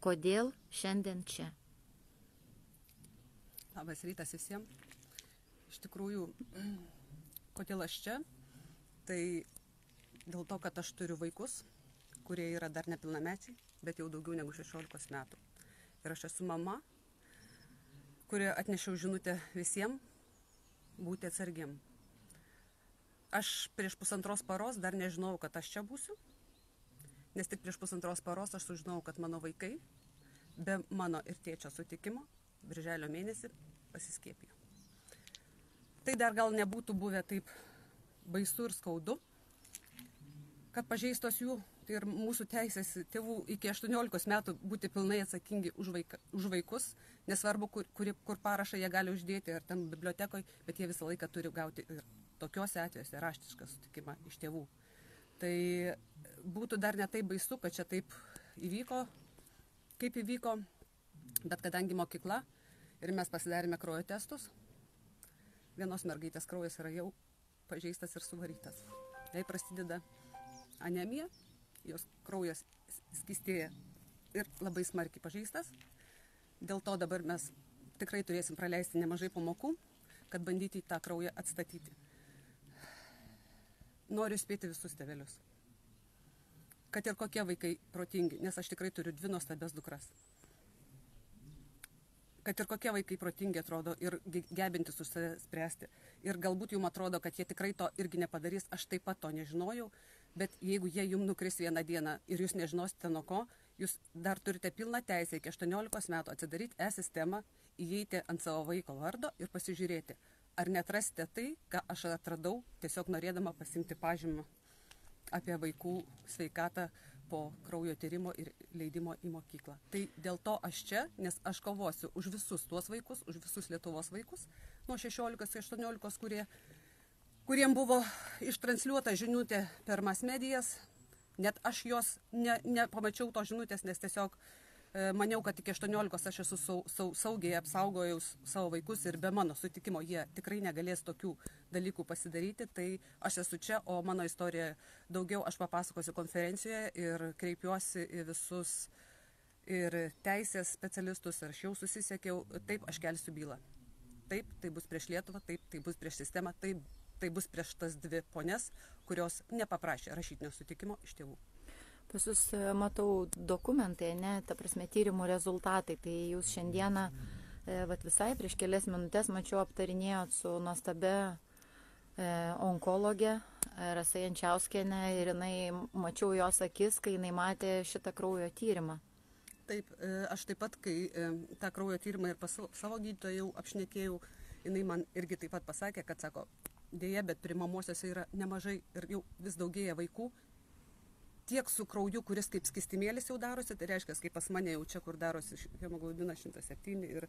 Kodėl šiandien čia? Labas rytas visiems. Iš tikrųjų, kodėl aš čia? Tai dėl to, kad aš turiu vaikus, kurie yra dar nepilnamečiai, bet jau daugiau negu 16 metų. Ir aš esu mama, kuri atnešiau žinutę visiems būti atsargiam. Aš prieš 1,5 paros dar nežinojau, kad aš čia būsiu, nes tik prieš 1,5 paros aš sužinojau, kad mano vaikai be mano ir tėčio sutikimo birželio mėnesį pasiskiepijo. Tai dar gal nebūtų buvę taip baisu ir skaudu, kad pažeistos jų ir mūsų teisės tėvų iki 18 metų būti pilnai atsakingi už vaikus, nesvarbu, kur parašą jie gali uždėti, ar tam bibliotekoje, bet jie visą laiką turi gauti ir tokiuose atvejuose raštišką sutikimą iš tėvų. Tai būtų dar ne taip baisu, kad čia taip įvyko, kaip įvyko, bet kadangi mokykla ir mes pasidarėme kraujo testus, vienos mergaitės kraujas yra jau pažeistas ir suvarytas. Jei prasideda anemija, jos kraujas skystėja ir labai smarkiai pažeistas. Dėl to dabar mes tikrai turėsim praleisti nemažai pamokų, kad bandyti tą kraują atstatyti. Noriu spėti visus tėvelius, kad ir kokie vaikai protingi, nes aš tikrai turiu 2 nuostabias dukras. Kad ir kokie vaikai protingi atrodo ir gebintys už save spręsti. Ir galbūt jums atrodo, kad jie tikrai to irgi nepadarys, aš taip pat to nežinojau, bet jeigu jie jums nukris vieną dieną ir jūs nežinosite nuo ko, jūs dar turite pilną teisę iki 18 metų atsidaryti e-sistemą, įeiti ant savo vaiko vardo ir pasižiūrėti, ar neatrasite tai, ką aš atradau, tiesiog norėdama pasimti pažymą apie vaikų sveikatą po kraujo tyrimo ir leidimo į mokyklą. Tai dėl to aš čia, nes aš kovosiu už visus tuos vaikus, už visus Lietuvos vaikus, nuo 16-18, kuriem buvo ištransliuota žinutė per mass medijas. Net aš jos nepamačiau to žinutės, nes tiesiog maniau, kad iki 18 aš esu saugiai apsaugojau savo vaikus ir be mano sutikimo jie tikrai negalės tokių dalykų pasidaryti. Tai aš esu čia, o mano istorija daugiau aš papasakosiu konferencijoje ir kreipiuosi į visus ir teisės specialistus, ir aš jau susisiekiau, taip aš kelsiu bylą. Taip, tai bus prieš Lietuvą, taip, tai bus prieš sistemą, taip, tai bus prieš tas 2 ponias, kurios nepaprašė rašytinio sutikimo iš tėvų. Pas jūs matau dokumentai, ne, ta prasme tyrimų rezultatai, tai jūs šiandieną visai prieš kelias minutės mačiau aptarinėjot su nuostabia onkologė Rasa Jančiauskienė ir jinai, mačiau jos akis, kai jinai matė šitą kraujo tyrimą. Taip, aš taip pat, kai tą kraujo tyrimą ir pas savo gydytoją jau apšnekėjau, jinai man irgi taip pat pasakė, kad sako, dėja, bet priimamosiose yra nemažai ir jau vis daugėja vaikų, tiek su krauju, kuris kaip skystimėlis jau darosi, tai reiškia, kaip pas mane jau čia, kur darosi hemoglobinas 107 ir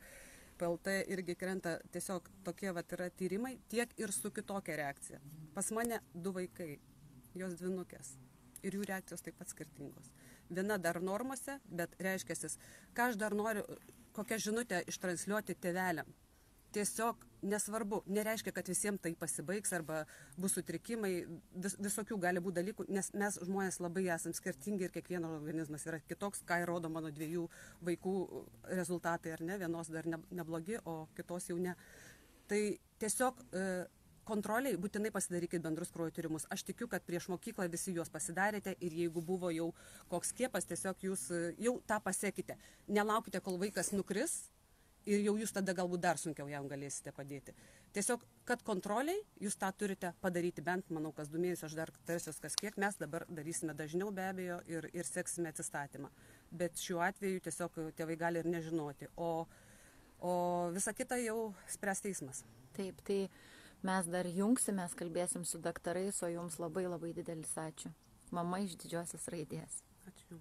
PLT irgi krenta, tiesiog tokie yra tyrimai, tiek ir su kitokia reakcija. Pas mane 2 vaikai, jos dvynukės, ir jų reakcijos taip pat skirtingos. Viena dar normose, bet reiškia, ką aš dar noriu, kokią žinutę ištransliuoti tėveliam. Tiesiog nesvarbu, nereiškia, kad visiems tai pasibaigs arba bus sutrikimai, visokių gali būti dalykų, nes mes žmonės labai esam skirtingi ir kiekvieno organizmas yra kitoks, ką įrodo mano 2 vaikų rezultatai, ar ne, vienos dar neblogi, o kitos jau ne. Tai tiesiog kontroliai būtinai pasidarykit bendrus kraujo tyrimus. Aš tikiu, kad prieš mokyklą visi juos pasidarėte ir jeigu buvo jau koks skiepas, tiesiog jūs jau tą pasiekite. Nelaukite, kol vaikas nukris. Ir jau jūs tada galbūt dar sunkiau jam galėsite padėti. Tiesiog, kad kontroliai jūs tą turite padaryti bent, manau, kas 2 mėnesius, aš dar tarsiuos kas kiek, mes dabar darysime dažniau be abejo ir seksime atsistatymą. Bet šiuo atveju tiesiog tėvai gali ir nežinoti, o visa kita jau spręs teismas. Taip, tai mes dar jungsimės, kalbėsim su daktarais, o jums labai labai didelis ačiū. Mama iš didžiosios raidės. Ačiū.